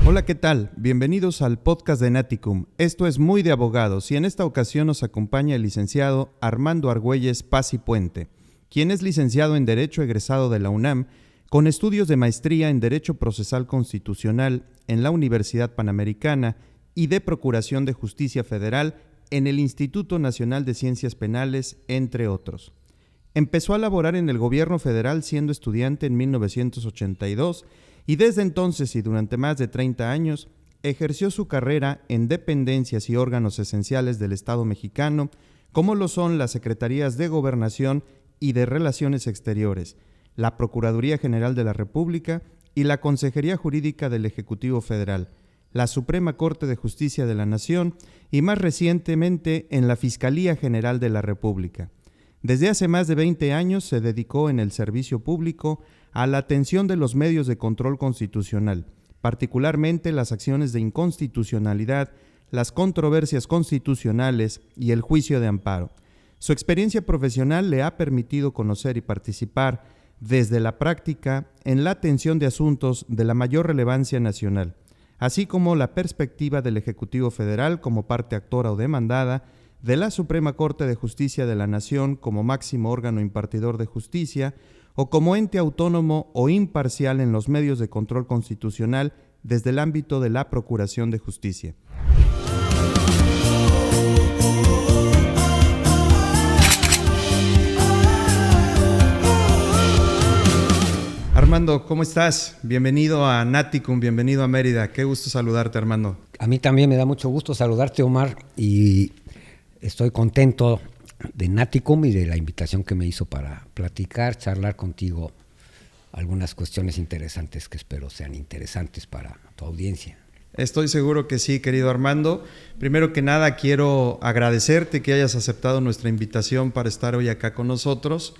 Hola, ¿qué tal? Bienvenidos al podcast de Naticum. Esto es Muy de Abogados y en esta ocasión nos acompaña el licenciado Armando Argüelles Paz y Puente, quien es licenciado en Derecho egresado de la UNAM, con estudios de maestría en Derecho Procesal Constitucional en la Universidad Panamericana y de Procuración de Justicia Federal en el Instituto Nacional de Ciencias Penales, entre otros. Empezó a laborar en el gobierno federal siendo estudiante en 1982 y desde entonces y durante más de 30 años ejerció su carrera en dependencias y órganos esenciales del Estado mexicano, como lo son las Secretarías de Gobernación y de Relaciones Exteriores, la Procuraduría General de la República y la Consejería Jurídica del Ejecutivo Federal, la Suprema Corte de Justicia de la Nación y más recientemente en la Fiscalía General de la República. Desde hace más de 20 años se dedicó en el servicio público a la atención de los medios de control constitucional, particularmente las acciones de inconstitucionalidad, las controversias constitucionales y el juicio de amparo. Su experiencia profesional le ha permitido conocer y participar desde la práctica en la atención de asuntos de la mayor relevancia nacional, así como la perspectiva del Ejecutivo Federal como parte actora o demandada, de la Suprema Corte de Justicia de la Nación como máximo órgano impartidor de justicia o como ente autónomo o imparcial en los medios de control constitucional desde el ámbito de la Procuración de Justicia. Armando, ¿cómo estás? Bienvenido a Naticum, bienvenido a Mérida. Qué gusto saludarte, Armando. A mí también me da mucho gusto saludarte, Omar, y estoy contento de Naticum y de la invitación que me hizo para platicar, charlar contigo algunas cuestiones interesantes que espero sean interesantes para tu audiencia. Estoy seguro que sí, querido Armando. Primero que nada, quiero agradecerte que hayas aceptado nuestra invitación para estar hoy acá con nosotros.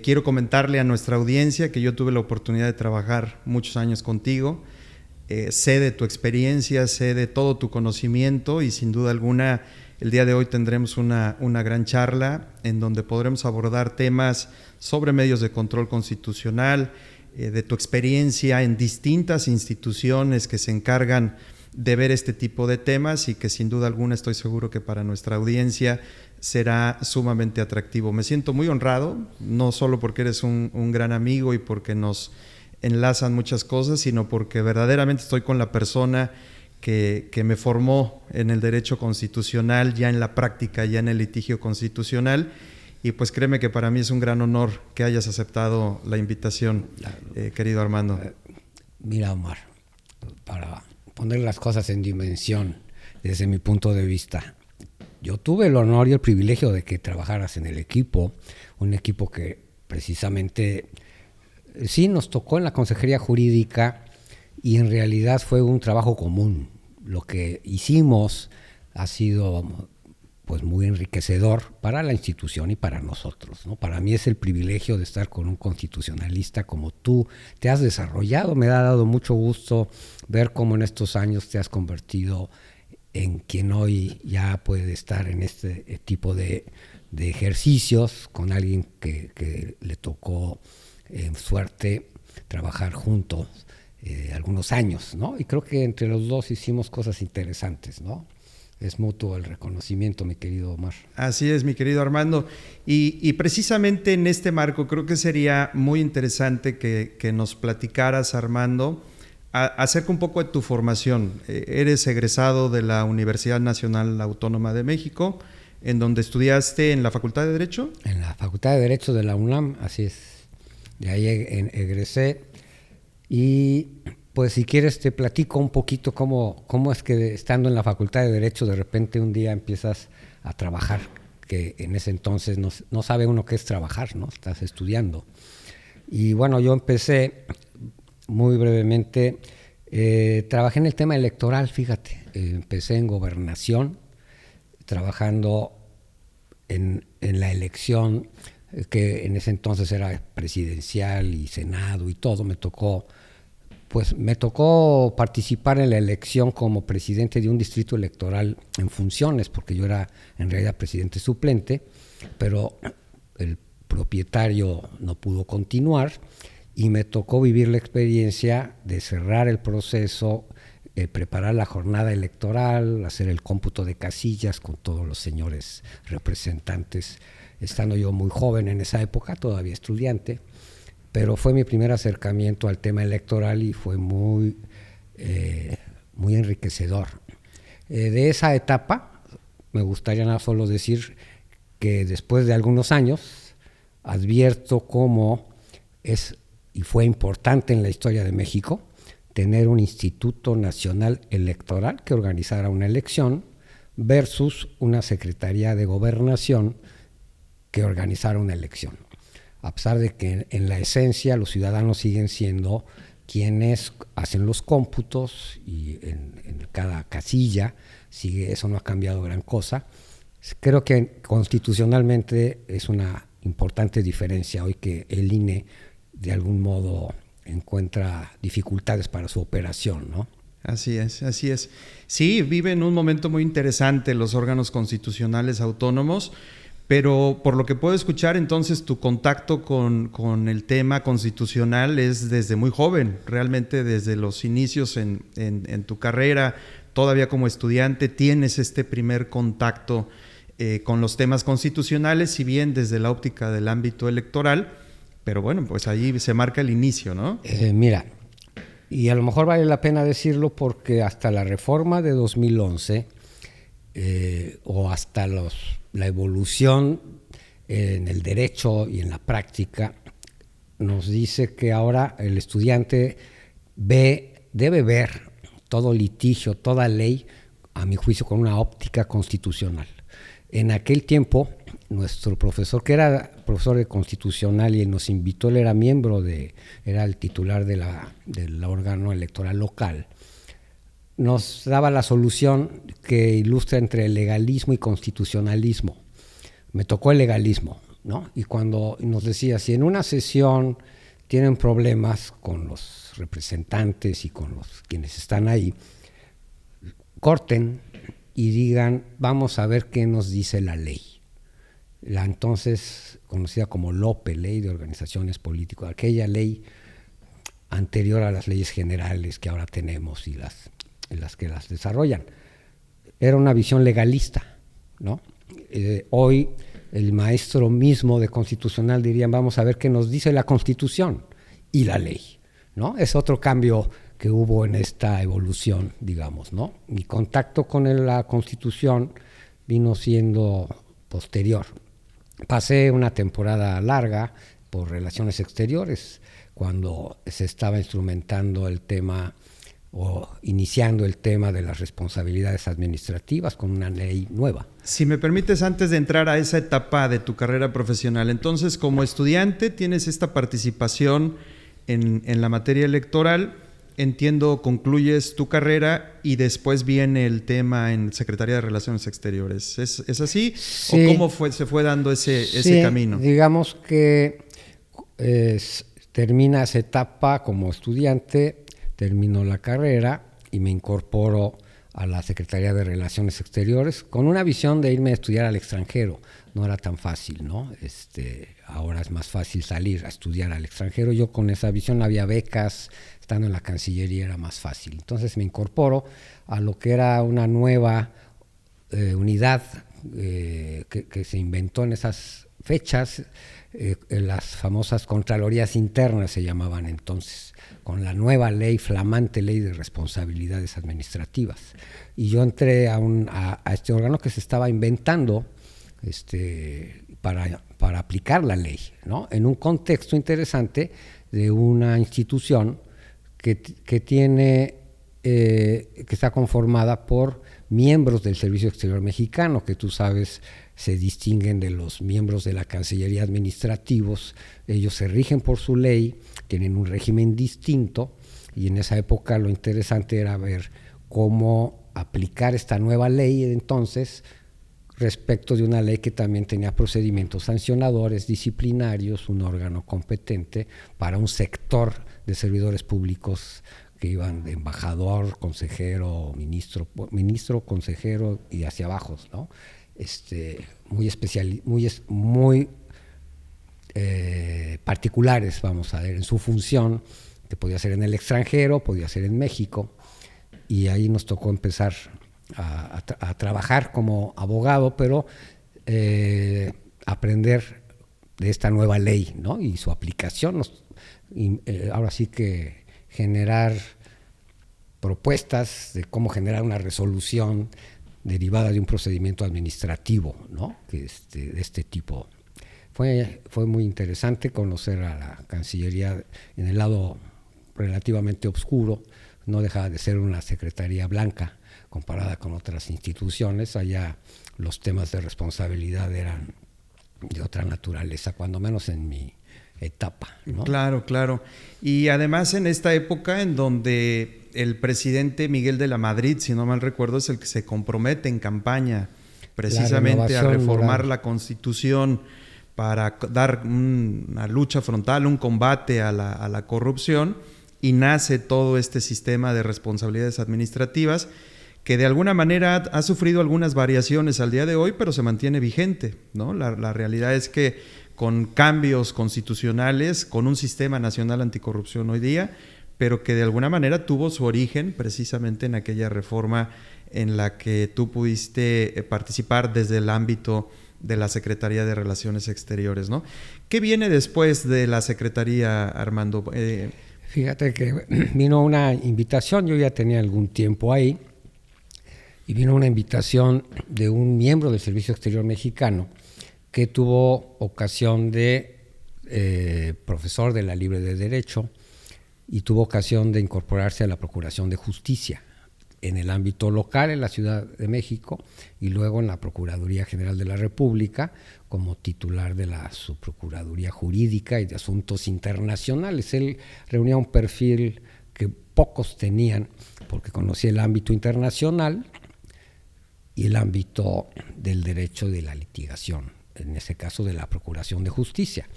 Quiero comentarle a nuestra audiencia que yo tuve la oportunidad de trabajar muchos años contigo. Sé de tu experiencia, sé de todo tu conocimiento y sin duda alguna el día de hoy tendremos una gran charla en donde podremos abordar temas sobre medios de control constitucional, de tu experiencia en distintas instituciones que se encargan de ver este tipo de temas y que sin duda alguna estoy seguro que para nuestra audiencia será sumamente atractivo. Me siento muy honrado, no solo porque eres un gran amigo y porque nos enlazan muchas cosas, sino porque verdaderamente estoy con la persona que me formó en el derecho constitucional, ya en la práctica, ya en el litigio constitucional, y pues créeme que para mí es un gran honor que hayas aceptado la invitación, querido Armando. Mira, Omar, para poner las cosas en dimensión desde mi punto de vista, yo tuve el honor y el privilegio de que trabajaras en el equipo, un equipo que precisamente sí nos tocó en la Consejería Jurídica y en realidad fue un trabajo común. Lo que hicimos ha sido pues muy enriquecedor para la institución y para nosotros, ¿no? Para mí es el privilegio de estar con un constitucionalista como tú. Te has desarrollado, me ha dado mucho gusto ver cómo en estos años te has convertido en quien hoy ya puede estar en este tipo de ejercicios con alguien que le tocó suerte trabajar juntos algunos años, ¿no? Y creo que entre los dos hicimos cosas interesantes, ¿no? Es mutuo el reconocimiento, mi querido Omar. Así es, mi querido Armando. Y precisamente en este marco creo que sería muy interesante que nos platicaras, Armando, acerca un poco de tu formación. Eres egresado de la Universidad Nacional Autónoma de México, en donde estudiaste en la Facultad de Derecho. En la Facultad de Derecho de la UNAM, así es. De ahí egresé. Y pues si quieres te platico un poquito cómo es que estando en la Facultad de Derecho de repente un día empiezas a trabajar, que en ese entonces no sabe uno qué es trabajar, ¿no? Estás estudiando. Y bueno, yo empecé muy brevemente, trabajé en el tema electoral, fíjate, empecé en gobernación, trabajando en la elección, que en ese entonces era presidencial y senado y todo. Me tocó participar en la elección como presidente de un distrito electoral en funciones, porque yo era en realidad presidente suplente, pero el propietario no pudo continuar y me tocó vivir la experiencia de cerrar el proceso preparar la jornada electoral, hacer el cómputo de casillas con todos los señores representantes, estando yo muy joven en esa época, todavía estudiante, pero fue mi primer acercamiento al tema electoral y fue muy enriquecedor. De esa etapa, me gustaría nada solo decir que después de algunos años advierto cómo es y fue importante en la historia de México tener un Instituto Nacional Electoral que organizara una elección versus una Secretaría de Gobernación que organizara una elección. A pesar de que en la esencia los ciudadanos siguen siendo quienes hacen los cómputos y en cada casilla, eso no ha cambiado gran cosa. Creo que constitucionalmente es una importante diferencia hoy que el INE de algún modo encuentra dificultades para su operación, ¿no? Así es, así es. Sí, viven un momento muy interesante los órganos constitucionales autónomos, pero por lo que puedo escuchar, entonces tu contacto con el tema constitucional es desde muy joven, realmente desde los inicios en tu carrera, todavía como estudiante, tienes este primer contacto con los temas constitucionales, si bien desde la óptica del ámbito electoral, pero bueno, pues ahí se marca el inicio, ¿no? Mira, y a lo mejor vale la pena decirlo porque hasta la reforma de 2011 o hasta la evolución en el derecho y en la práctica nos dice que ahora el estudiante debe ver todo litigio, toda ley, a mi juicio, con una óptica constitucional. En aquel tiempo, nuestro profesor, que era profesor de constitucional y nos invitó, él era era el titular del órgano electoral local, nos daba la solución que ilustra entre el legalismo y constitucionalismo. Me tocó el legalismo, ¿no? Y cuando nos decía, si en una sesión tienen problemas con los representantes y con quienes están ahí, corten y digan, vamos a ver qué nos dice la ley. La entonces conocida como LOPE, Ley de Organizaciones Políticas, aquella ley anterior a las leyes generales que ahora tenemos y las que las desarrollan. Era una visión legalista, ¿no? Hoy el maestro mismo de constitucional dirían, vamos a ver qué nos dice la Constitución y la ley, ¿no? Es otro cambio que hubo en esta evolución, digamos, ¿no? Mi contacto con la Constitución vino siendo posterior. Pasé una temporada larga por Relaciones Exteriores, cuando se estaba instrumentando el tema o iniciando el tema de las responsabilidades administrativas con una ley nueva. Si me permites, antes de entrar a esa etapa de tu carrera profesional, entonces como estudiante tienes esta participación en la materia electoral, entiendo, concluyes tu carrera y después viene el tema en Secretaría de Relaciones Exteriores. ¿Es así? Sí. ¿O cómo se fue dando ese camino? Digamos que termina esa etapa como estudiante, termino la carrera y me incorporo a la Secretaría de Relaciones Exteriores con una visión de irme a estudiar al extranjero. No era tan fácil, ¿no? Ahora es más fácil salir a estudiar al extranjero. Yo con esa visión, había becas, estando en la Cancillería era más fácil. Entonces me incorporo a lo que era una nueva unidad que se inventó en esas fechas, las famosas Contralorías Internas se llamaban entonces, con la nueva ley, flamante ley de responsabilidades administrativas. Y yo entré a este órgano que se estaba inventando para aplicar la ley, ¿no? En un contexto interesante de una institución que está conformada por miembros del Servicio Exterior Mexicano, que tú sabes se distinguen de los miembros de la Cancillería administrativos. Ellos se rigen por su ley, tienen un régimen distinto, y en esa época lo interesante era ver cómo aplicar esta nueva ley entonces respecto de una ley que también tenía procedimientos sancionadores, disciplinarios, un órgano competente para un sector de servidores públicos que iban de embajador, consejero, ministro, consejero y hacia abajo, ¿no? Muy particulares, vamos a ver, en su función, que podía ser en el extranjero, podía ser en México, y ahí nos tocó empezar a trabajar como abogado, pero aprender de esta nueva ley, ¿no? Y su aplicación, ahora sí que generar propuestas de cómo generar una resolución derivada de un procedimiento administrativo, ¿no? De este tipo. Fue muy interesante conocer a la Cancillería en el lado relativamente oscuro. No dejaba de ser una secretaría blanca comparada con otras instituciones. Allá los temas de responsabilidad eran de otra naturaleza, cuando menos en mi etapa, ¿no? Claro, claro. Y además en esta época en donde el presidente Miguel de la Madrid, si no mal recuerdo, es el que se compromete en campaña precisamente a reformar la Constitución para dar una lucha frontal, un combate a la corrupción, y nace todo este sistema de responsabilidades administrativas que de alguna manera ha sufrido algunas variaciones al día de hoy, pero se mantiene vigente, ¿no? La realidad es que con cambios constitucionales, con un sistema nacional anticorrupción hoy día, pero que de alguna manera tuvo su origen precisamente en aquella reforma en la que tú pudiste participar desde el ámbito de la Secretaría de Relaciones Exteriores, ¿no? ¿Qué viene después de la Secretaría, Armando? Fíjate que vino una invitación, yo ya tenía algún tiempo ahí, y vino una invitación de un miembro del Servicio Exterior Mexicano que tuvo ocasión de profesor de la Libre de Derecho y tuvo ocasión de incorporarse a la Procuración de Justicia en el ámbito local en la Ciudad de México y luego en la Procuraduría General de la República como titular de la Subprocuraduría Jurídica y de Asuntos Internacionales. Él reunía un perfil que pocos tenían porque conocía el ámbito internacional y el ámbito del derecho de la litigación, en ese caso de la Procuración de Justicia.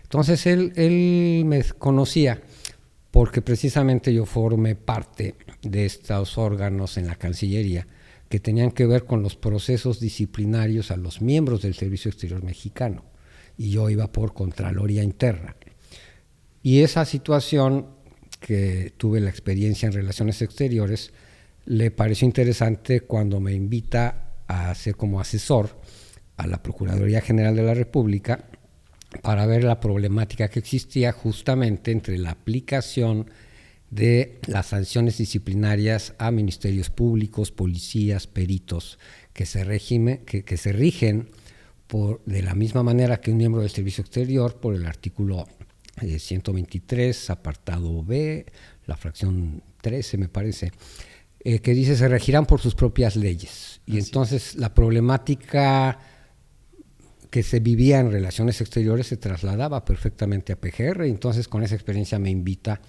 Entonces él me conocía porque precisamente yo formé parte de estos órganos en la Cancillería que tenían que ver con los procesos disciplinarios a los miembros del Servicio Exterior Mexicano, y yo iba por Contraloría Interna. Y esa situación, que tuve la experiencia en Relaciones Exteriores, le pareció interesante cuando me invita a ser como asesor a la Procuraduría General de la República para ver la problemática que existía justamente entre la aplicación de las sanciones disciplinarias a ministerios públicos, policías, peritos, que se rigen de la misma manera que un miembro del Servicio Exterior por el artículo 123, apartado B, la fracción 13 me parece, que dice se regirán por sus propias leyes. Y entonces la problemática que se vivía en Relaciones Exteriores se trasladaba perfectamente a PGR. Entonces con esa experiencia me invita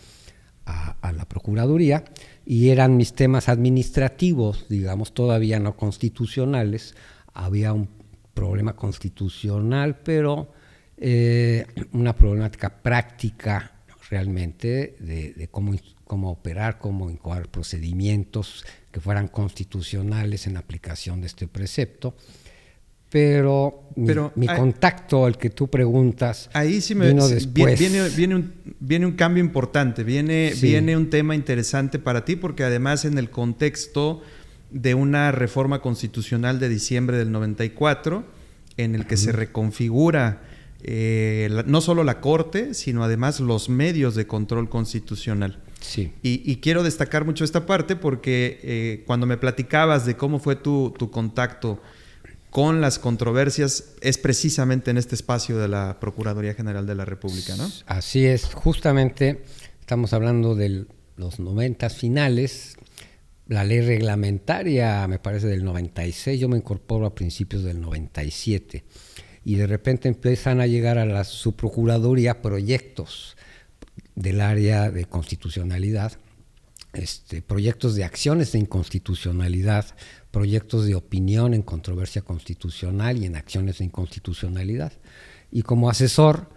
a la Procuraduría y eran mis temas administrativos, digamos, todavía no constitucionales. Había un problema constitucional, pero una problemática práctica realmente de cómo operar, cómo incoar procedimientos que fueran constitucionales en aplicación de este precepto. Pero mi contacto, al que tú preguntas, ahí sí vino después. Viene un cambio importante, viene un tema interesante para ti, porque además en el contexto de una reforma constitucional de diciembre del 94, en el que se reconfigura no solo la Corte, sino además los medios de control constitucional. Sí. Y quiero destacar mucho esta parte porque cuando me platicabas de cómo fue tu contacto con las controversias, es precisamente en este espacio de la Procuraduría General de la República, ¿no? Así es, justamente estamos hablando de los 90 finales, la ley reglamentaria me parece del 96, yo me incorporo a principios del 97, y de repente empiezan a llegar a la Subprocuraduría proyectos del área de constitucionalidad, proyectos de acciones de inconstitucionalidad, proyectos de opinión en controversia constitucional y en acciones de inconstitucionalidad. Y como asesor,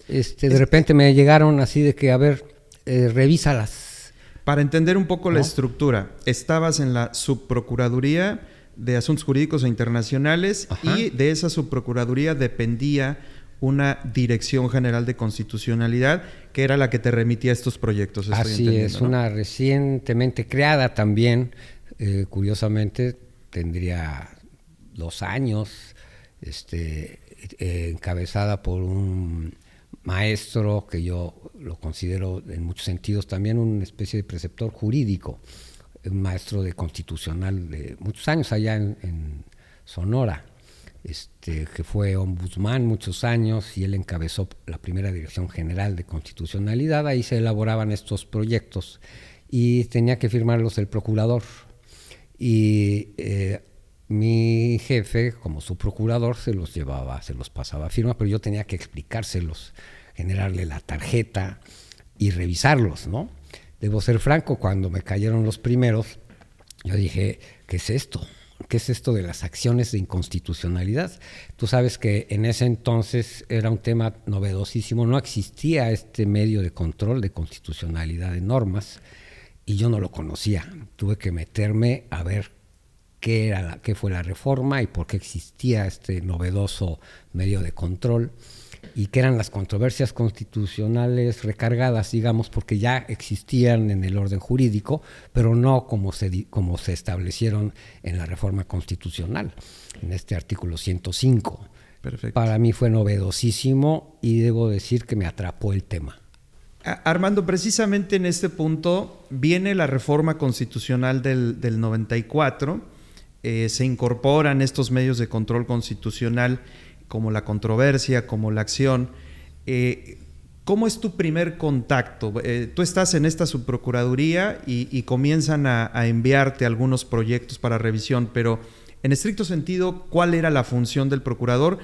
de repente me llegaron así de que, a ver, revísalas. Para entender un poco la estructura, estabas en la Subprocuraduría de Asuntos Jurídicos e Internacionales. Ajá. Y de esa Subprocuraduría dependía una Dirección General de Constitucionalidad, que era la que te remitía a estos proyectos. Así es, ¿no? Una recientemente creada también, curiosamente, tendría 2 años, encabezada por un maestro que yo lo considero en muchos sentidos también una especie de preceptor jurídico, un maestro de constitucional de muchos años allá en Sonora, que fue ombudsman muchos años, y él encabezó la primera Dirección General de Constitucionalidad. Ahí se elaboraban estos proyectos y tenía que firmarlos el procurador. Y mi jefe, como su procurador, se los pasaba a firma, pero yo tenía que explicárselos, generarle la tarjeta y revisarlos, ¿no? Debo ser franco, cuando me cayeron los primeros, yo dije, ¿qué es esto? ¿Qué es esto de las acciones de inconstitucionalidad? Tú sabes que en ese entonces era un tema novedosísimo, no existía este medio de control de constitucionalidad de normas y yo no lo conocía. Tuve que meterme a ver qué fue la reforma y por qué existía este novedoso medio de control y qué eran las controversias constitucionales recargadas, digamos, porque ya existían en el orden jurídico, pero no como se establecieron en la reforma constitucional, en este artículo 105. Perfecto. Para mí fue novedosísimo y debo decir que me atrapó el tema. Armando, precisamente en este punto viene la reforma constitucional del 94, se incorporan estos medios de control constitucional como la controversia, como la acción. ¿Cómo es tu primer contacto? Tú estás en esta subprocuraduría y comienzan a enviarte algunos proyectos para revisión, pero en estricto sentido, ¿cuál era la función del procurador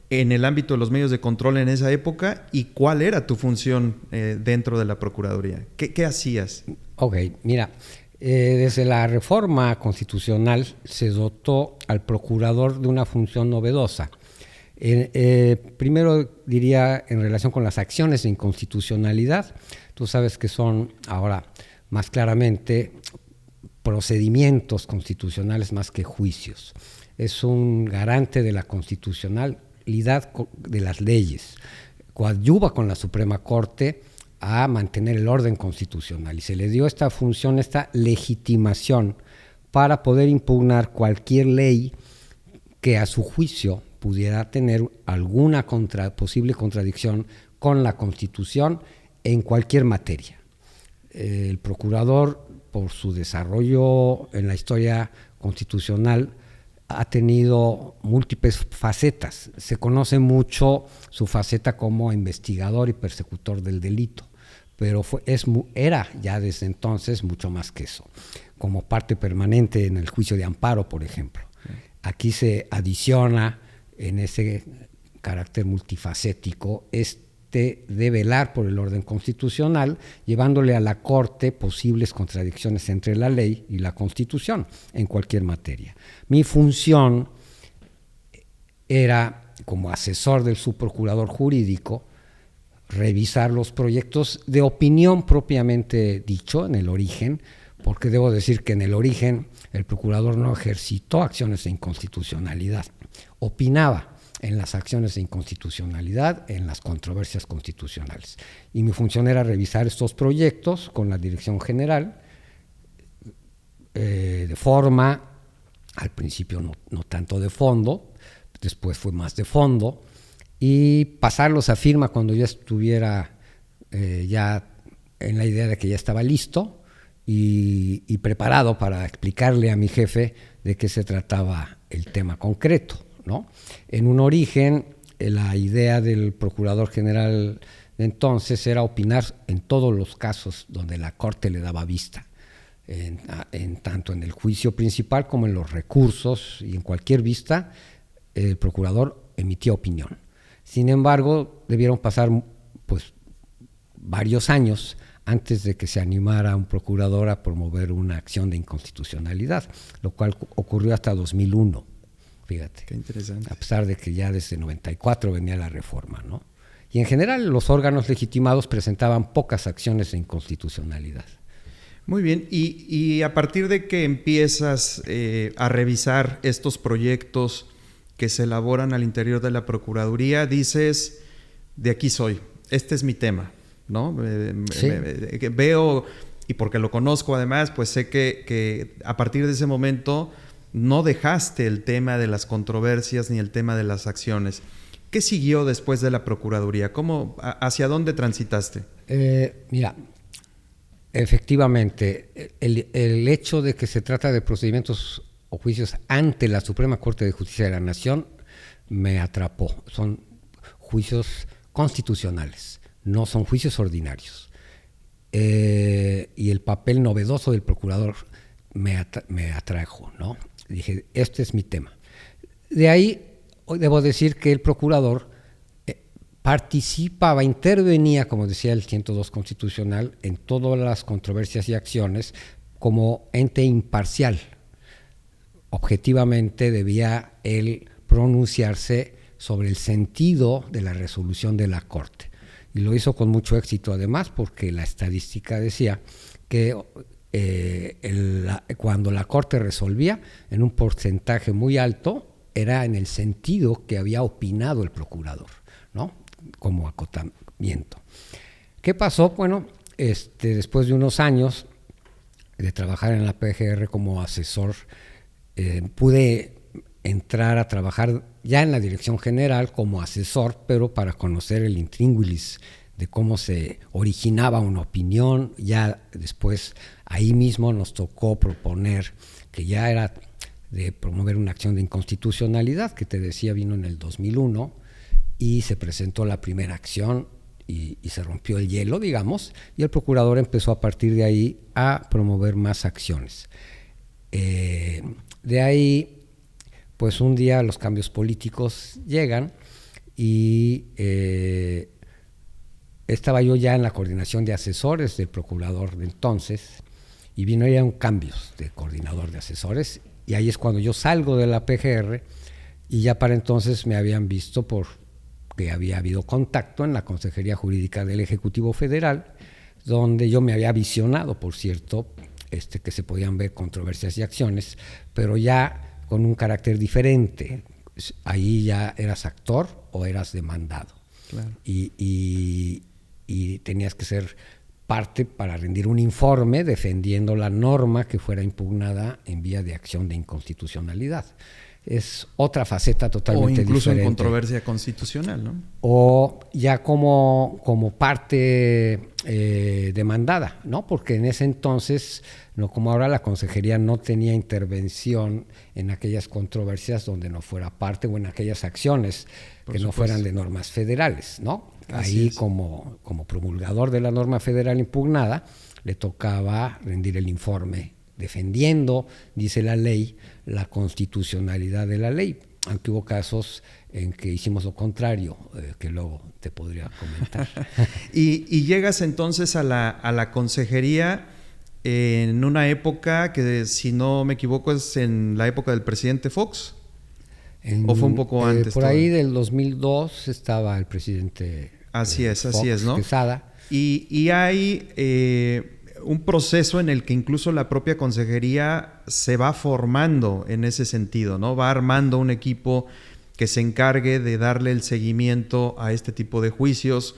en el ámbito de los medios de control en esa época y cuál era tu función dentro de la Procuraduría? ¿Qué hacías? Ok, mira, desde la reforma constitucional se dotó al procurador de una función novedosa. Primero diría en relación con las acciones de inconstitucionalidad. Tú sabes que son ahora más claramente procedimientos constitucionales más que juicios. Es un garante de la constitucionalidad de las leyes. Coadyuva con la Suprema Corte a mantener el orden constitucional y se le dio esta función, esta legitimación para poder impugnar cualquier ley que a su juicio pudiera tener alguna posible contradicción con la Constitución en cualquier materia. El procurador, por su desarrollo en la historia constitucional, ha tenido múltiples facetas. Se conoce mucho su faceta como investigador y persecutor del delito, pero era ya desde entonces mucho más que eso, como parte permanente en el juicio de amparo, por ejemplo. Aquí se adiciona en ese carácter multifacético de velar por el orden constitucional, llevándole a la Corte posibles contradicciones entre la ley y la Constitución en cualquier materia. Mi función era, como asesor del subprocurador jurídico, revisar los proyectos de opinión propiamente dicho en el origen, porque debo decir que en el origen el procurador no ejercitó acciones de inconstitucionalidad, opinaba en las acciones de inconstitucionalidad, en las controversias constitucionales. Y mi función era revisar estos proyectos con la Dirección General, de forma, al principio no tanto de fondo, después fue más de fondo, y pasarlos a firma cuando ya estuviera ya en la idea de que ya estaba listo y preparado para explicarle a mi jefe de qué se trataba el tema concreto, ¿no? En un origen, la idea del Procurador General de entonces era opinar en todos los casos donde la Corte le daba vista, tanto en el juicio principal como en los recursos, y en cualquier vista el Procurador emitía opinión. Sin embargo, debieron pasar pues varios años antes de que se animara un procurador a promover una acción de inconstitucionalidad, lo cual ocurrió hasta 2001, fíjate. Qué interesante. A pesar de que ya desde 94 venía la reforma, ¿no? Y en general los órganos legitimados presentaban pocas acciones de inconstitucionalidad. Muy bien, y a partir de que empiezas a revisar estos proyectos que se elaboran al interior de la Procuraduría, dices, de aquí soy, este es mi tema, ¿no? Sí. Veo, y porque lo conozco además, pues sé que a partir de ese momento no dejaste el tema de las controversias ni el tema de las acciones. ¿Qué siguió después de la Procuraduría? ¿Hacia dónde transitaste? Mira, efectivamente, el hecho de que se trata de procedimientos o juicios ante la Suprema Corte de Justicia de la Nación me atrapó. Son juicios constitucionales, no son juicios ordinarios. Y el papel novedoso del procurador me atrajo, ¿no? Dije, este es mi tema. De ahí, debo decir que el procurador participaba, intervenía, como decía el 102 constitucional, en todas las controversias y acciones como ente imparcial. Objetivamente debía él pronunciarse sobre el sentido de la resolución de la Corte. Y lo hizo con mucho éxito, además, porque la estadística decía que cuando la Corte resolvía, en un porcentaje muy alto, era en el sentido que había opinado el procurador, ¿no? Como acotamiento. ¿Qué pasó? Bueno, después de unos años de trabajar en la PGR como asesor, pude entrar a trabajar ya en la dirección general como asesor, pero para conocer el intríngulis de cómo se originaba una opinión. Ya después ahí mismo nos tocó proponer, que ya era de promover una acción de inconstitucionalidad, que te decía vino en el 2001, y se presentó la primera acción y se rompió el hielo, digamos, y el procurador empezó a partir de ahí a promover más acciones. De ahí, pues un día los cambios políticos llegan y estaba yo ya en la coordinación de asesores del procurador de entonces, y vino ya un cambio de coordinador de asesores, y ahí es cuando yo salgo de la PGR, y ya para entonces me habían visto porque había habido contacto en la Consejería Jurídica del Ejecutivo Federal, donde yo me había visionado, por cierto, que se podían ver controversias y acciones, pero ya con un carácter diferente. Ahí ya eras actor o eras demandado. Claro. Y tenías que ser parte para rendir un informe defendiendo la norma que fuera impugnada en vía de acción de inconstitucionalidad. Es otra faceta totalmente diferente. O incluso en controversia constitucional, ¿no? O ya como parte demandada, ¿no? Porque en ese entonces, no como ahora, la consejería no tenía intervención en aquellas controversias donde no fuera parte, o en aquellas acciones que no fueran de normas federales, ¿no? Ahí como promulgador de la norma federal impugnada, le tocaba rendir el informe defendiendo, dice la ley, la constitucionalidad de la ley, aunque hubo casos en que hicimos lo contrario, que luego te podría comentar. y llegas entonces a la consejería en una época que, si no me equivoco, es en la época del presidente Fox, ¿o fue un poco antes? Por ahí del 2002 estaba el presidente así es, Fox, ¿no? Quesada. Y hay un proceso en el que incluso la propia consejería se va formando en ese sentido, ¿no? Va armando un equipo que se encargue de darle el seguimiento a este tipo de juicios,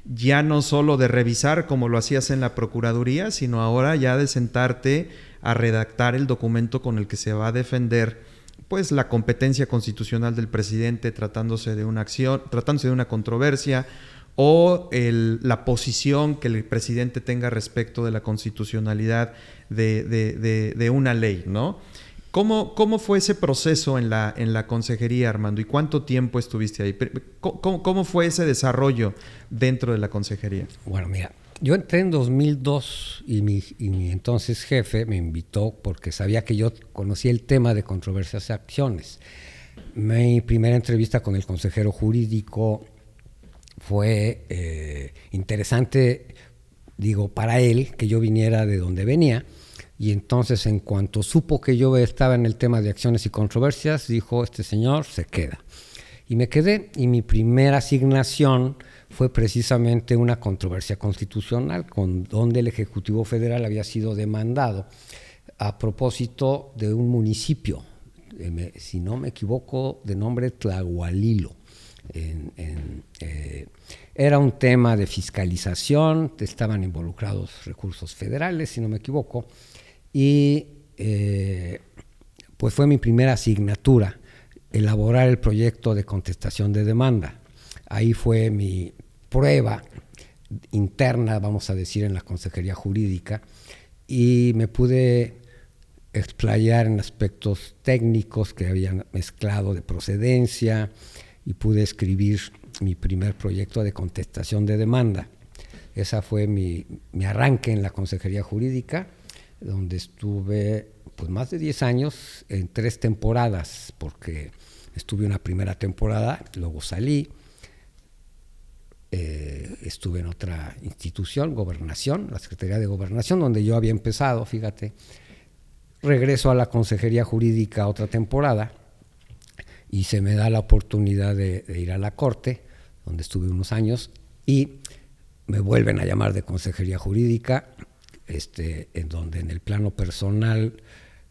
ya no solo de revisar como lo hacías en la Procuraduría, sino ahora ya de sentarte a redactar el documento con el que se va a defender, pues, la competencia constitucional del presidente tratándose de una acción, tratándose de una controversia, o la posición que el presidente tenga respecto de la constitucionalidad de una ley, ¿no? ¿Cómo fue ese proceso en la consejería, Armando? ¿Y cuánto tiempo estuviste ahí? ¿Cómo fue ese desarrollo dentro de la consejería? Bueno, mira, yo entré en 2002 y mi entonces jefe me invitó porque sabía que yo conocía el tema de controversias y acciones. Mi primera entrevista con el consejero jurídico fue interesante, digo, para él, que yo viniera de donde venía, y entonces en cuanto supo que yo estaba en el tema de acciones y controversias, dijo, este señor se queda. Y me quedé, y mi primera asignación fue precisamente una controversia constitucional, donde el Ejecutivo Federal había sido demandado a propósito de un municipio, si no me equivoco, de nombre Tlahualilo, Era un tema de fiscalización, estaban involucrados recursos federales, si no me equivoco, y pues fue mi primera asignatura, elaborar el proyecto de contestación de demanda. Ahí fue mi prueba interna, vamos a decir, en la Consejería Jurídica, y me pude explayar en aspectos técnicos que habían mezclado de procedencia, y pude escribir mi primer proyecto de contestación de demanda. Esa fue mi arranque en la Consejería Jurídica, donde estuve pues más de 10 años en 3 temporadas, porque estuve una primera temporada, luego salí, estuve en otra institución, Gobernación, la Secretaría de Gobernación, donde yo había empezado, fíjate. Regreso a la Consejería Jurídica otra temporada y se me da la oportunidad de ir a la Corte, donde estuve unos años, y me vuelven a llamar de Consejería Jurídica, en donde en el plano personal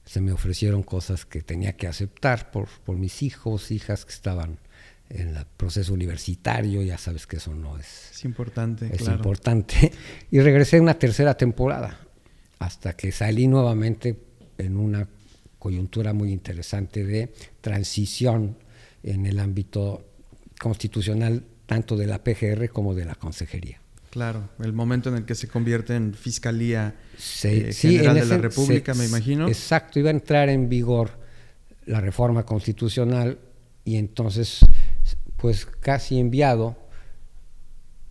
se me ofrecieron cosas que tenía que aceptar por mis hijos, hijas que estaban en el proceso universitario. Ya sabes que eso no es... Es importante, es claro. importante. Y regresé una tercera temporada, hasta que salí nuevamente en una coyuntura muy interesante de transición en el ámbito constitucional, tanto de la PGR como de la Consejería. Claro, el momento en el que se convierte en Fiscalía Sí, General de la República, me imagino. Exacto, iba a entrar en vigor la reforma constitucional y entonces, pues casi enviado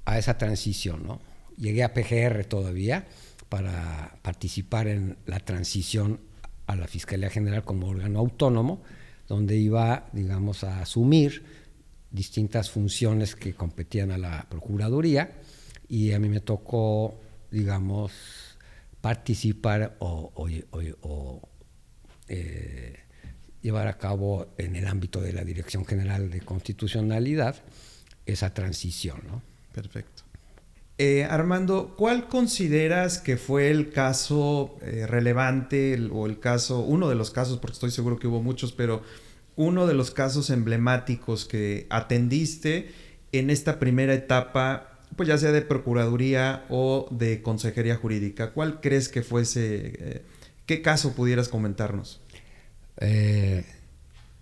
a esa transición, ¿no? Llegué a PGR todavía para participar en la transición a la Fiscalía General como órgano autónomo, donde iba, digamos, a asumir distintas funciones que competían a la Procuraduría, y a mí me tocó, digamos, participar o llevar a cabo en el ámbito de la Dirección General de Constitucionalidad esa transición, ¿no? Perfecto. Armando, ¿cuál consideras que fue el caso relevante o el caso, uno de los casos, porque estoy seguro que hubo muchos, pero uno de los casos emblemáticos que atendiste en esta primera etapa, pues ya sea de Procuraduría o de Consejería Jurídica? ¿Cuál crees que fuese, qué caso pudieras comentarnos?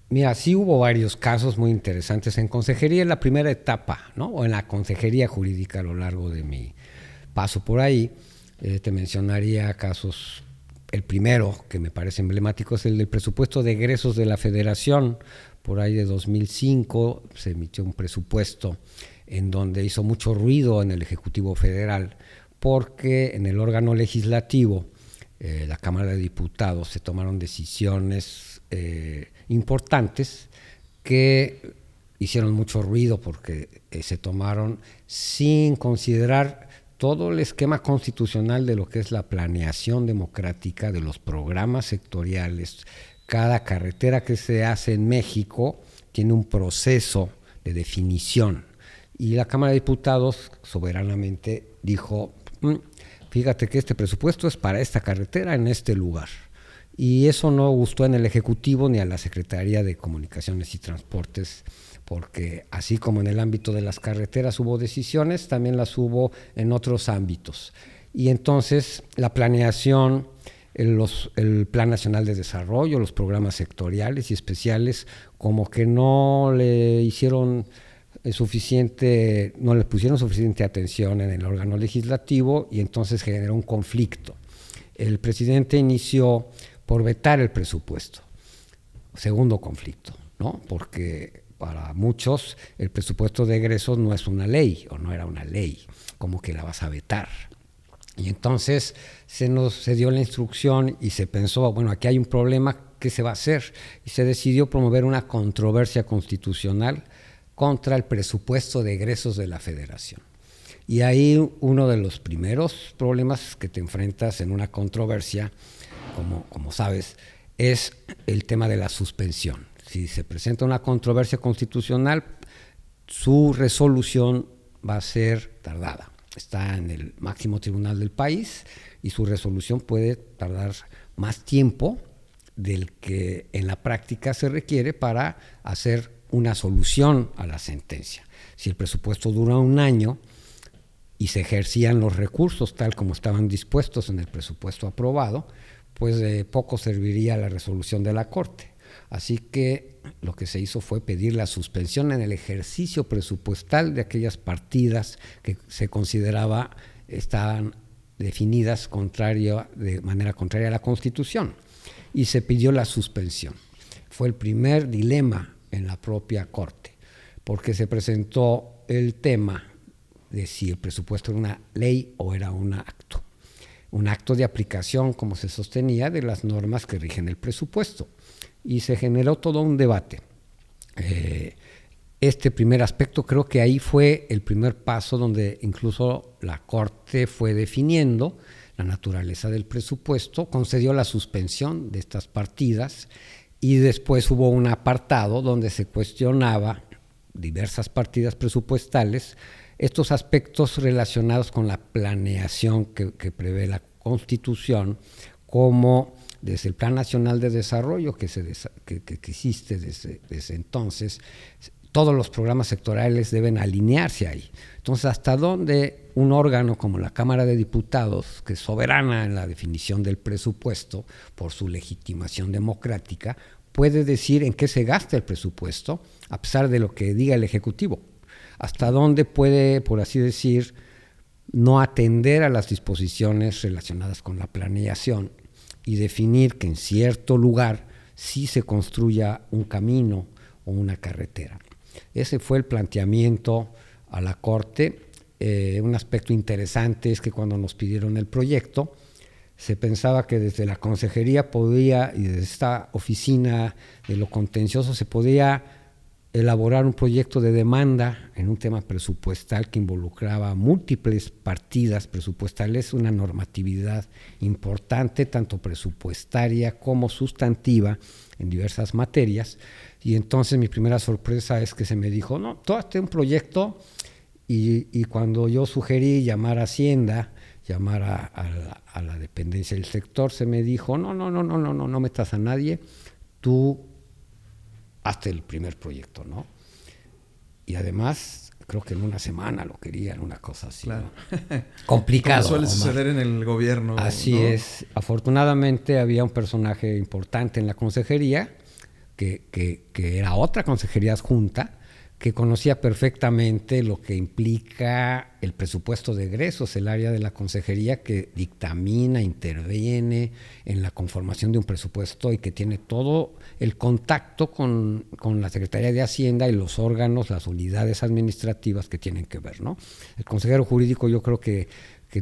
Mira, sí hubo varios casos muy interesantes en consejería en la primera etapa, ¿no? O en la Consejería Jurídica a lo largo de mi paso por ahí. Te mencionaría casos. El primero que me parece emblemático es el del presupuesto de egresos de la Federación. Por ahí de 2005 se emitió un presupuesto en donde hizo mucho ruido en el Ejecutivo Federal, porque en el órgano legislativo, la Cámara de Diputados, se tomaron decisiones importantes que hicieron mucho ruido, porque se tomaron sin considerar todo el esquema constitucional de lo que es la planeación democrática de los programas sectoriales. Cada carretera que se hace en México tiene un proceso de definición, y la Cámara de Diputados soberanamente dijo: fíjate que este presupuesto es para esta carretera en este lugar. Y eso no gustó en el Ejecutivo ni a la Secretaría de Comunicaciones y Transportes, porque así como en el ámbito de las carreteras hubo decisiones, también las hubo en otros ámbitos. Y entonces la planeación, el Plan Nacional de Desarrollo, los programas sectoriales y especiales, como que no le hicieron no le pusieron suficiente atención en el órgano legislativo, y entonces generó un conflicto. El presidente inició por vetar el presupuesto. Segundo conflicto, ¿no? Porque para muchos el presupuesto de egresos no es una ley, o no era una ley, como que la vas a vetar. Y entonces se dio la instrucción y se pensó, bueno, aquí hay un problema, ¿qué se va a hacer? Y se decidió promover una controversia constitucional contra el presupuesto de egresos de la Federación. Y ahí uno de los primeros problemas que te enfrentas en una controversia, como sabes, es el tema de la suspensión. Si se presenta una controversia constitucional, su resolución va a ser tardada. Está en el máximo tribunal del país y su resolución puede tardar más tiempo del que en la práctica se requiere para hacer una solución a la sentencia. Si el presupuesto dura un año y se ejercían los recursos tal como estaban dispuestos en el presupuesto aprobado, pues de poco serviría la resolución de la Corte. Así que lo que se hizo fue pedir la suspensión en el ejercicio presupuestal de aquellas partidas que se consideraba estaban definidas de manera contraria a la Constitución, y se pidió la suspensión. Fue el primer dilema en la propia Corte, porque se presentó el tema de si el presupuesto era una ley o era un acto de aplicación, como se sostenía, de las normas que rigen el presupuesto, y se generó todo un debate. Este primer aspecto, creo que ahí fue el primer paso donde incluso la Corte fue definiendo la naturaleza del presupuesto, concedió la suspensión de estas partidas, y después hubo un apartado donde se cuestionaba diversas partidas presupuestales, estos aspectos relacionados con la planeación que prevé la Constitución, como desde el Plan Nacional de Desarrollo que existe desde entonces, todos los programas sectoriales deben alinearse ahí. Entonces, ¿hasta dónde un órgano como la Cámara de Diputados, que es soberana en la definición del presupuesto por su legitimación democrática, puede decir en qué se gasta el presupuesto a pesar de lo que diga el Ejecutivo? ¿Hasta dónde puede, por así decir, no atender a las disposiciones relacionadas con la planeación y definir que en cierto lugar sí se construya un camino o una carretera? Ese fue el planteamiento a la Corte. Un aspecto interesante es que cuando nos pidieron el proyecto, se pensaba que desde la consejería podía, y desde esta oficina de lo contencioso, se podía elaborar un proyecto de demanda en un tema presupuestal que involucraba múltiples partidas presupuestales, una normatividad importante, tanto presupuestaria como sustantiva, en diversas materias. Y entonces mi primera sorpresa es que se me dijo, no, tú hazte un proyecto, y cuando yo sugerí llamar a Hacienda, llamar a la dependencia del sector, se me dijo, no metas a nadie, tú hazte el primer proyecto, ¿no? Y además, creo que en una semana lo querían, una cosa así, claro, ¿no? Complicado. Como suele suceder en el gobierno. Así, ¿no? es. Afortunadamente había un personaje importante en la consejería, que era otra consejería adjunta, que conocía perfectamente lo que implica el presupuesto de egresos, el área de la consejería que dictamina, interviene en la conformación de un presupuesto y que tiene todo el contacto con la Secretaría de Hacienda y los órganos, las unidades administrativas que tienen que ver, ¿no? El consejero jurídico, yo creo que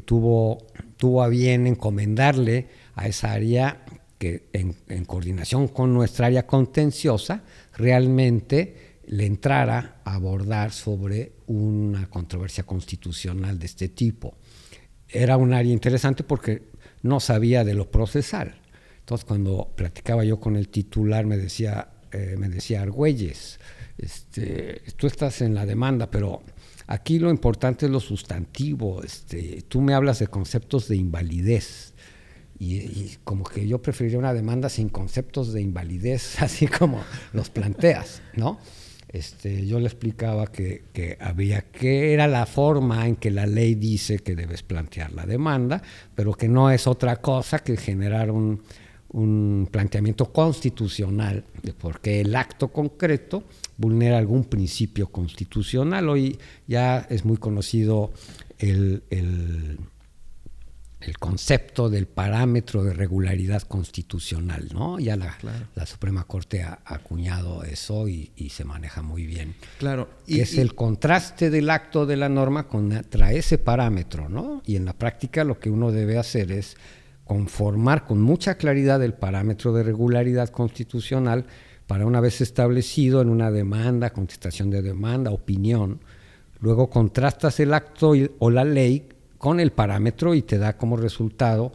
tuvo a bien encomendarle a esa área que en coordinación con nuestra área contenciosa realmente le entrara a abordar sobre una controversia constitucional de este tipo. Era un área interesante porque no sabía de lo procesal. Entonces, cuando platicaba yo con el titular, me decía Argüelles, tú estás en la demanda, pero aquí lo importante es lo sustantivo. Tú me hablas de conceptos de invalidez. Y como que yo preferiría una demanda sin conceptos de invalidez, así como los planteas, ¿no? Yo le explicaba que era la forma en que la ley dice que debes plantear la demanda, pero que no es otra cosa que generar un planteamiento constitucional de por qué el acto concreto vulnera algún principio constitucional. Hoy ya es muy conocido el concepto del parámetro de regularidad constitucional, ¿no? Ya la Suprema Corte ha acuñado eso y se maneja muy bien. Claro. Es el contraste del acto de la norma contra ese parámetro, ¿no? Y en la práctica lo que uno debe hacer es conformar con mucha claridad el parámetro de regularidad constitucional para, una vez establecido en una demanda, contestación de demanda, opinión, luego contrastas el acto o la ley con el parámetro y te da como resultado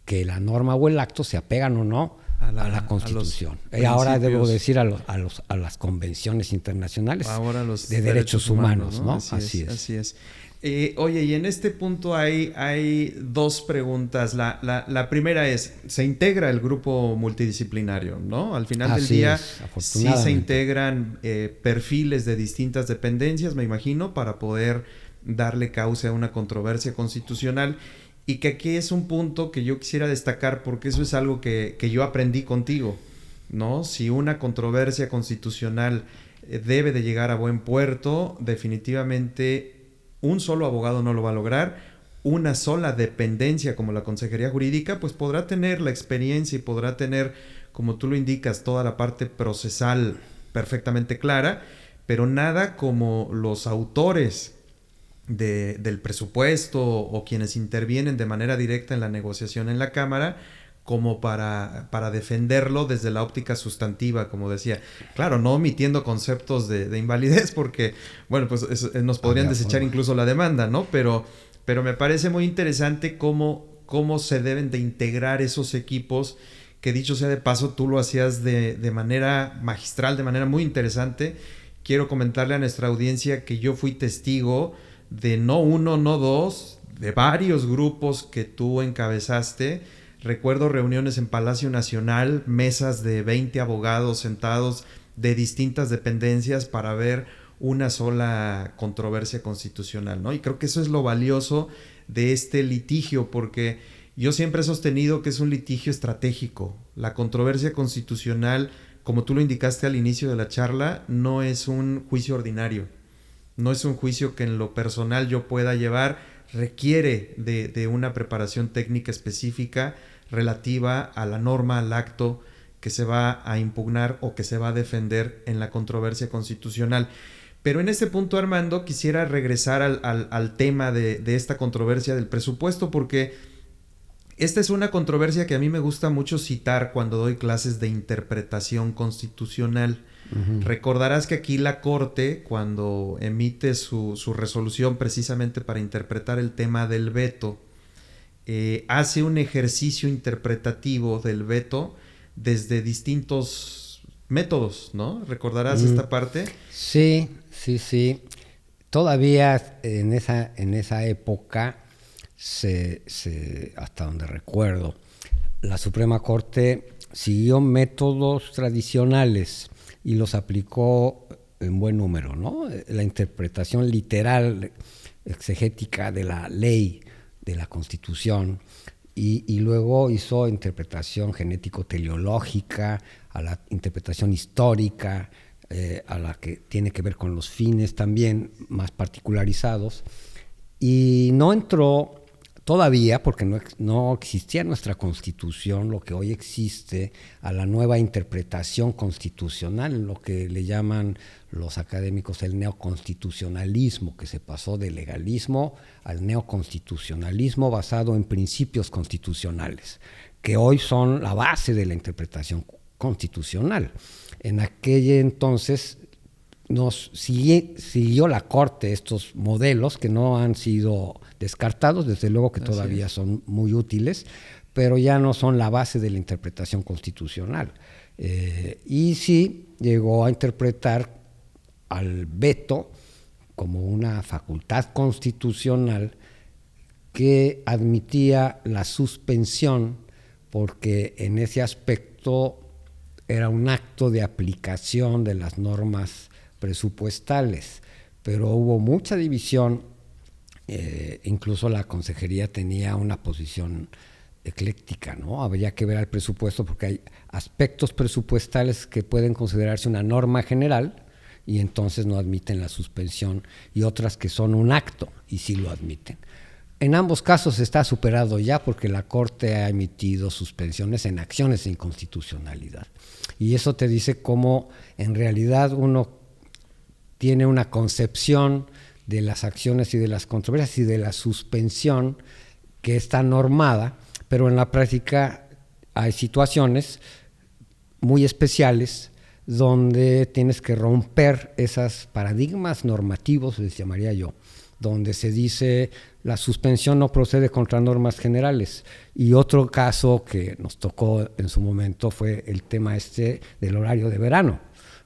que la norma o el acto se apegan o no a la Constitución. Y ahora debo decir a las convenciones internacionales de derechos humanos, ¿no? Así es. Oye, y en este punto hay dos preguntas. La primera es, ¿se integra el grupo multidisciplinario, no? Al final del día, sí se integran perfiles de distintas dependencias, me imagino, para poder darle cauce a una controversia constitucional. Y que aquí es un punto que yo quisiera destacar, porque eso es algo que yo aprendí contigo, ¿no? Si una controversia constitucional debe de llegar a buen puerto, definitivamente un solo abogado no lo va a lograr. Una sola dependencia como la Consejería Jurídica pues podrá tener la experiencia y podrá tener, como tú lo indicas, toda la parte procesal perfectamente clara, pero nada como los autores del presupuesto o quienes intervienen de manera directa en la negociación en la Cámara, como para defenderlo desde la óptica sustantiva, como decía. Claro, no omitiendo conceptos de invalidez, porque, bueno, pues nos podrían desechar incluso la demanda, ¿no? Pero me parece muy interesante cómo se deben de integrar esos equipos, que dicho sea de paso, tú lo hacías de manera magistral, de manera muy interesante. Quiero comentarle a nuestra audiencia que yo fui testigo de no uno, no dos, de varios grupos que tú encabezaste. Recuerdo reuniones en Palacio Nacional, mesas de 20 abogados sentados de distintas dependencias para ver una sola controversia constitucional, ¿no? Y creo que eso es lo valioso de este litigio, porque yo siempre he sostenido que es un litigio estratégico. La controversia constitucional, como tú lo indicaste al inicio de la charla, no es un juicio ordinario. No es un juicio que en lo personal yo pueda llevar, requiere de una preparación técnica específica relativa a la norma, al acto que se va a impugnar o que se va a defender en la controversia constitucional. Pero en este punto, Armando, quisiera regresar al tema de esta controversia del presupuesto, porque esta es una controversia que a mí me gusta mucho citar cuando doy clases de interpretación constitucional. Uh-huh. Recordarás que aquí la Corte, cuando emite su resolución precisamente para interpretar el tema del veto, hace un ejercicio interpretativo del veto desde distintos métodos, ¿no? ¿Recordarás esta parte? Sí. Todavía en esa época, hasta donde recuerdo, la Suprema Corte siguió métodos tradicionales y los aplicó en buen número, ¿no? La interpretación literal, exegética de la ley, de la Constitución, y luego hizo interpretación genético-teleológica, a la interpretación histórica, a la que tiene que ver con los fines también más particularizados, y no entró todavía, porque no existía en nuestra Constitución lo que hoy existe, a la nueva interpretación constitucional, lo que le llaman los académicos el neoconstitucionalismo, que se pasó del legalismo al neoconstitucionalismo basado en principios constitucionales, que hoy son la base de la interpretación constitucional. En aquel entonces siguió la Corte estos modelos que no han sido descartados, desde luego que todavía son muy útiles, pero ya no son la base de la interpretación constitucional. Y sí llegó a interpretar al veto como una facultad constitucional que admitía la suspensión, porque en ese aspecto era un acto de aplicación de las normas presupuestales, pero hubo mucha división, incluso la consejería tenía una posición ecléctica, ¿no? Habría que ver al presupuesto, porque hay aspectos presupuestales que pueden considerarse una norma general y entonces no admiten la suspensión, y otras que son un acto y sí lo admiten. En ambos casos está superado ya, porque la Corte ha emitido suspensiones en acciones de inconstitucionalidad, y eso te dice cómo en realidad uno tiene una concepción de las acciones y de las controversias y de la suspensión que está normada, pero en la práctica hay situaciones muy especiales donde tienes que romper esos paradigmas normativos, les llamaría yo, donde se dice la suspensión no procede contra normas generales. Y otro caso que nos tocó en su momento fue el tema del horario de verano,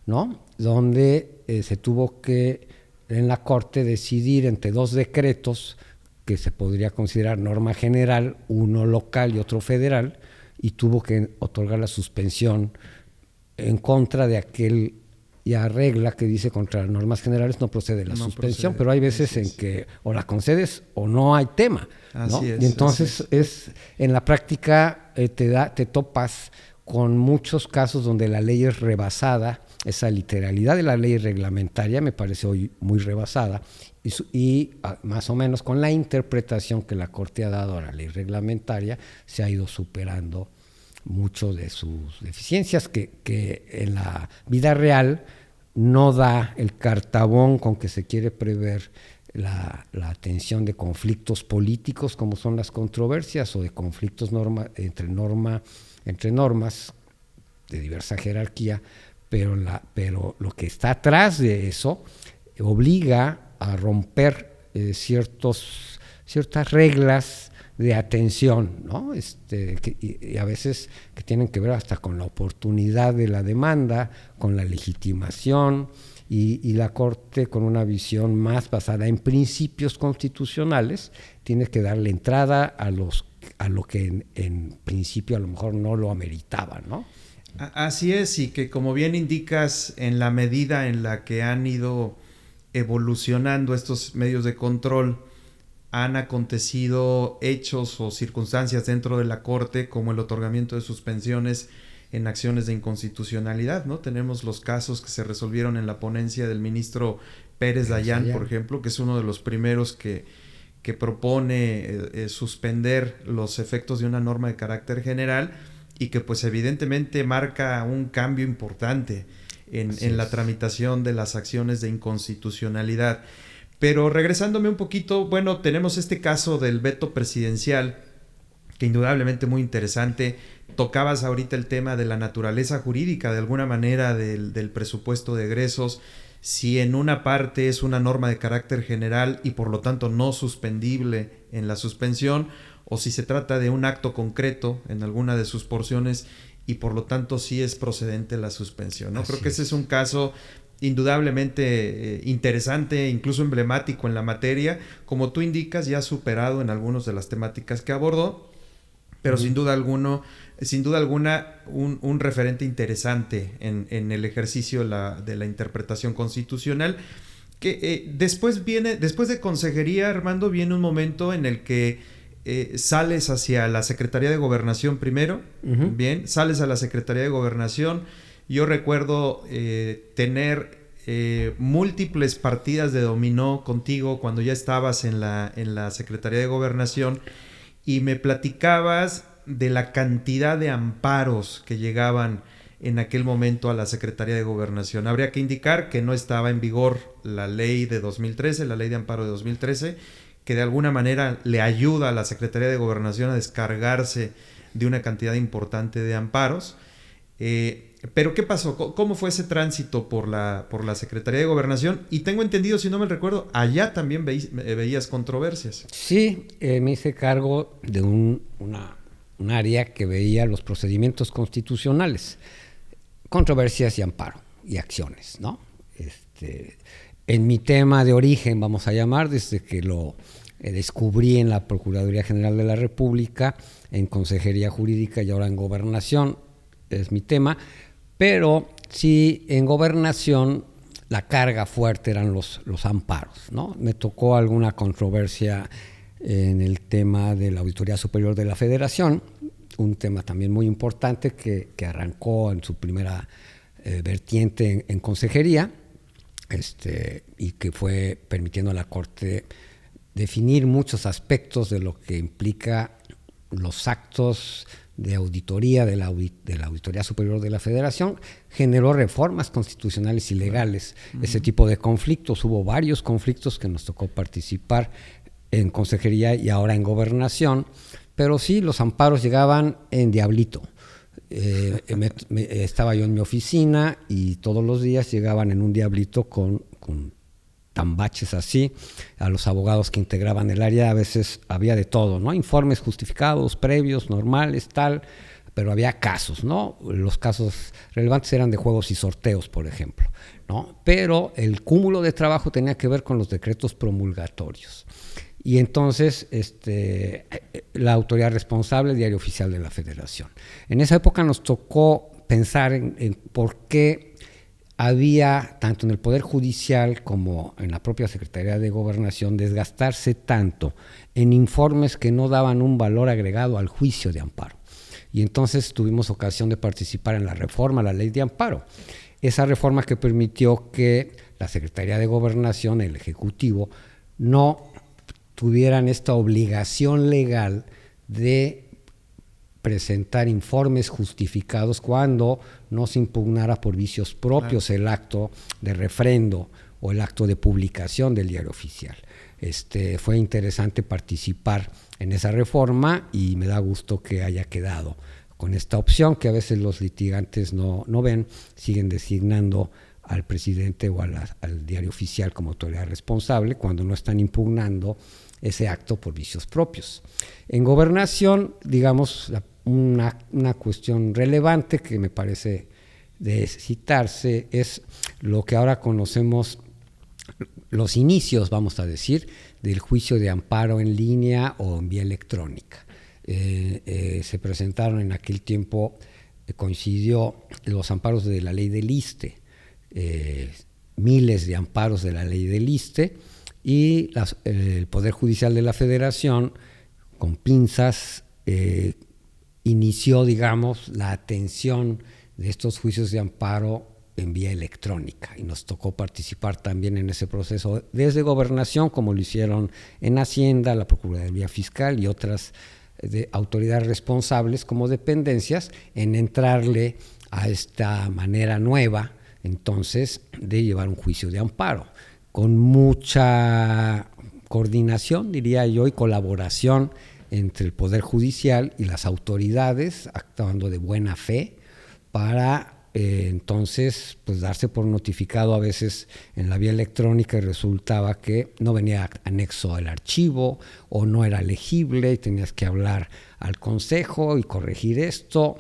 ¿no? Donde se tuvo que en la Corte decidir entre dos decretos que se podría considerar norma general, uno local y otro federal, y tuvo que otorgar la suspensión en contra de aquella regla que dice contra las normas generales no procede la suspensión, pero hay veces en que o la concedes o no hay tema, ¿no? Así es, y entonces en la práctica te topas con muchos casos donde la ley es rebasada, esa literalidad de la ley reglamentaria me parece hoy muy rebasada, y más o menos con la interpretación que la Corte ha dado a la ley reglamentaria se ha ido superando mucho de sus deficiencias que en la vida real no da el cartabón con que se quiere prever la atención de conflictos políticos como son las controversias o de conflictos entre normas de diversa jerarquía, pero lo que está atrás de eso obliga a romper ciertas reglas de atención, ¿no? Y a veces que tienen que ver hasta con la oportunidad de la demanda, con la legitimación, y la Corte, con una visión más basada en principios constitucionales, tiene que darle entrada a lo que en principio a lo mejor no lo ameritaba, ¿no? Así es, y que como bien indicas, en la medida en la que han ido evolucionando estos medios de control, han acontecido hechos o circunstancias dentro de la Corte, como el otorgamiento de suspensiones en acciones de inconstitucionalidad, ¿no? Tenemos los casos que se resolvieron en la ponencia del ministro Pérez Dayán, por ejemplo, que es uno de los primeros que propone suspender los efectos de una norma de carácter general, y que pues evidentemente marca un cambio importante en la tramitación de las acciones de inconstitucionalidad. Pero regresándome un poquito, bueno, tenemos este caso del veto presidencial, que indudablemente muy interesante. Tocabas ahorita el tema de la naturaleza jurídica, de alguna manera, del presupuesto de egresos. Si en una parte es una norma de carácter general y por lo tanto no suspendible en la suspensión, o si se trata de un acto concreto en alguna de sus porciones y por lo tanto sí es procedente la suspensión, ¿no? Creo que ese es un caso indudablemente interesante, incluso emblemático en la materia, como tú indicas, ya superado en algunas de las temáticas que abordó, pero sin duda alguna un referente interesante en el ejercicio de la interpretación constitucional, que después de consejería, Armando, viene un momento en el que sales hacia la Secretaría de Gobernación primero, bien, sales a la Secretaría de Gobernación. Yo recuerdo tener múltiples partidas de dominó contigo cuando ya estabas en la Secretaría de Gobernación, y me platicabas de la cantidad de amparos que llegaban en aquel momento a la Secretaría de Gobernación. Habría que indicar que no estaba en vigor la ley de 2013, la ley de amparo de 2013, que de alguna manera le ayuda a la Secretaría de Gobernación a descargarse de una cantidad importante de amparos. Pero ¿qué pasó? ¿Cómo fue ese tránsito por la Secretaría de Gobernación? Y tengo entendido, si no me recuerdo, allá también veías controversias. Sí, me hice cargo de un área que veía los procedimientos constitucionales, controversias y amparo y acciones, ¿no? En mi tema de origen, vamos a llamar, desde que lo descubrí en la Procuraduría General de la República, en Consejería Jurídica y ahora en Gobernación, es mi tema, pero sí, en Gobernación la carga fuerte eran los amparos, ¿no? Me tocó alguna controversia en el tema de la Auditoría Superior de la Federación, un tema también muy importante que arrancó en su primera vertiente en Consejería, y que fue permitiendo a la Corte definir muchos aspectos de lo que implica los actos de auditoría de la Auditoría Superior de la Federación. Generó reformas constitucionales y legales. Ese tipo de conflictos, hubo varios conflictos que nos tocó participar en Consejería y ahora en Gobernación, pero sí, los amparos llegaban en diablito. Estaba yo en mi oficina y todos los días llegaban en un diablito con tambaches así. A los abogados que integraban el área a veces había de todo, ¿no? Informes justificados, previos, normales, tal, pero había casos, ¿no? Los casos relevantes eran de juegos y sorteos, por ejemplo, ¿no? Pero el cúmulo de trabajo tenía que ver con los decretos promulgatorios. Y entonces la autoridad responsable, el Diario Oficial de la Federación. En esa época nos tocó pensar en por qué había, tanto en el Poder Judicial como en la propia Secretaría de Gobernación, desgastarse tanto en informes que no daban un valor agregado al juicio de amparo. Y entonces tuvimos ocasión de participar en la reforma a la Ley de Amparo. Esa reforma que permitió que la Secretaría de Gobernación, el Ejecutivo, no tuvieran esta obligación legal de presentar informes justificados cuando no se impugnara por vicios propios el acto de refrendo o el acto de publicación del Diario Oficial. Fue interesante participar en esa reforma y me da gusto que haya quedado con esta opción que a veces los litigantes no ven, siguen designando al presidente o al Diario Oficial como autoridad responsable cuando no están impugnando ese acto por vicios propios. En gobernación, digamos, una cuestión relevante que me parece de citarse es lo que ahora conocemos, los inicios, vamos a decir, del juicio de amparo en línea o en vía electrónica. Se presentaron en aquel tiempo, coincidió los amparos de la ley del ISSSTE, miles de amparos de la ley del ISSSTE, y el Poder Judicial de la Federación, con pinzas, inició, digamos, la atención de estos juicios de amparo en vía electrónica, y nos tocó participar también en ese proceso desde Gobernación, como lo hicieron en Hacienda, la Procuraduría Fiscal y otras autoridades responsables como dependencias, en entrarle a esta manera nueva, entonces, de llevar un juicio de amparo, con mucha coordinación, diría yo, y colaboración entre el Poder Judicial y las autoridades, actuando de buena fe para entonces pues darse por notificado a veces en la vía electrónica, y resultaba que no venía anexo al archivo o no era legible y tenías que hablar al consejo y corregir esto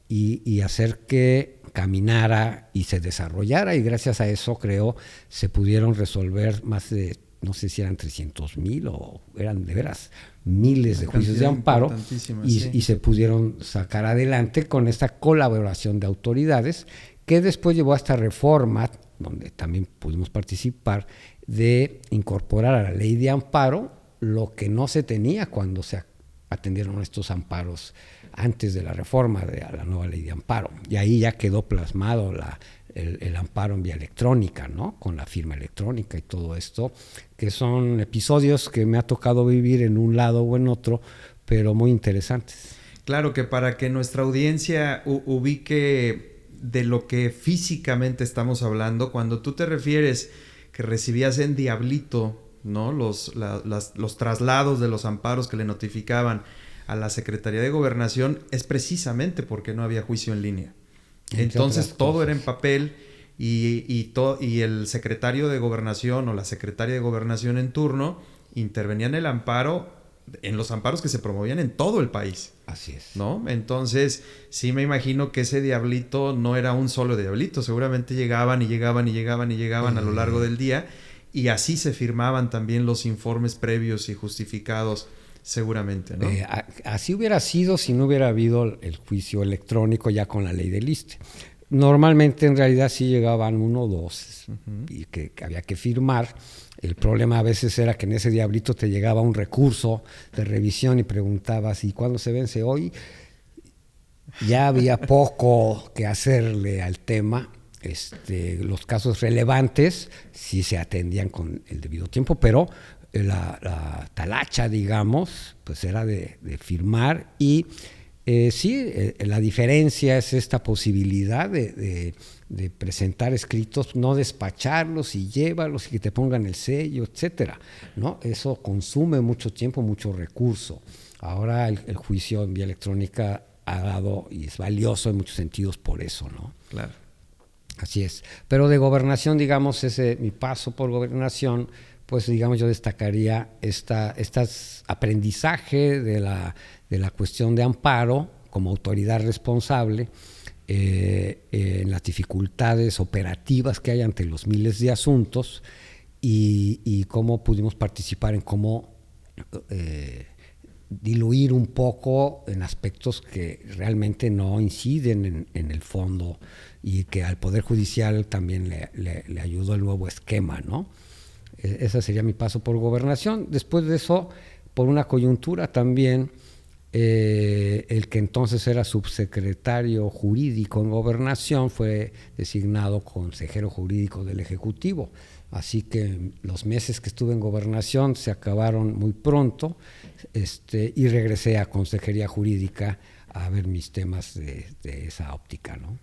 y hacer que caminara y se desarrollara, y gracias a eso creo se pudieron resolver más de, no sé si eran 300,000 o eran de veras miles de juicios de amparo y se pudieron sacar adelante con esta colaboración de autoridades que después llevó a esta reforma, donde también pudimos participar, de incorporar a la ley de amparo lo que no se tenía cuando se atendieron estos amparos antes de la reforma de la nueva ley de amparo. Y ahí ya quedó plasmado el amparo en vía electrónica, ¿no? Con la firma electrónica y todo esto, que son episodios que me ha tocado vivir en un lado o en otro, pero muy interesantes. Claro, que para que nuestra audiencia ubique de lo que físicamente estamos hablando, cuando tú te refieres que recibías en Diablito, ¿no? Los traslados de los amparos que le notificaban a la Secretaría de Gobernación, es precisamente porque no había juicio en línea. Entonces todo era en papel y el secretario de Gobernación o la secretaria de Gobernación en turno intervenía en el amparo, en los amparos que se promovían en todo el país. Así es. ¿No? Entonces sí me imagino que ese Diablito no era un solo Diablito, seguramente llegaban a lo largo del día, y así se firmaban también los informes previos y justificados. Seguramente, ¿no? Así hubiera sido si no hubiera habido el juicio electrónico ya con la ley del ISSSTE. Normalmente, en realidad, sí llegaban 1 o 2 y que había que firmar. El problema a veces era que en ese Diablito te llegaba un recurso de revisión y preguntabas, ¿y cuándo se vence hoy? Ya había poco que hacerle al tema. Los casos relevantes sí se atendían con el debido tiempo, pero la talacha, digamos, pues era de firmar y la diferencia es esta posibilidad de presentar escritos, no despacharlos y llévalos y que te pongan el sello, etcétera, ¿no? Eso consume mucho tiempo, mucho recurso. Ahora el juicio en vía electrónica ha dado y es valioso en muchos sentidos por eso, ¿no? Claro. Así es. Pero de gobernación, digamos, mi paso por gobernación, pues digamos yo destacaría este aprendizaje de la cuestión de amparo como autoridad responsable en las dificultades operativas que hay ante los miles de asuntos y cómo pudimos participar en cómo diluir un poco en aspectos que realmente no inciden en el fondo y que al Poder Judicial también le ayudó el nuevo esquema, ¿no? Ese sería mi paso por Gobernación. Después de eso, por una coyuntura también, el que entonces era subsecretario jurídico en Gobernación fue designado consejero jurídico del Ejecutivo. Así que los meses que estuve en Gobernación se acabaron muy pronto, y regresé a Consejería Jurídica a ver mis temas de esa óptica, ¿no?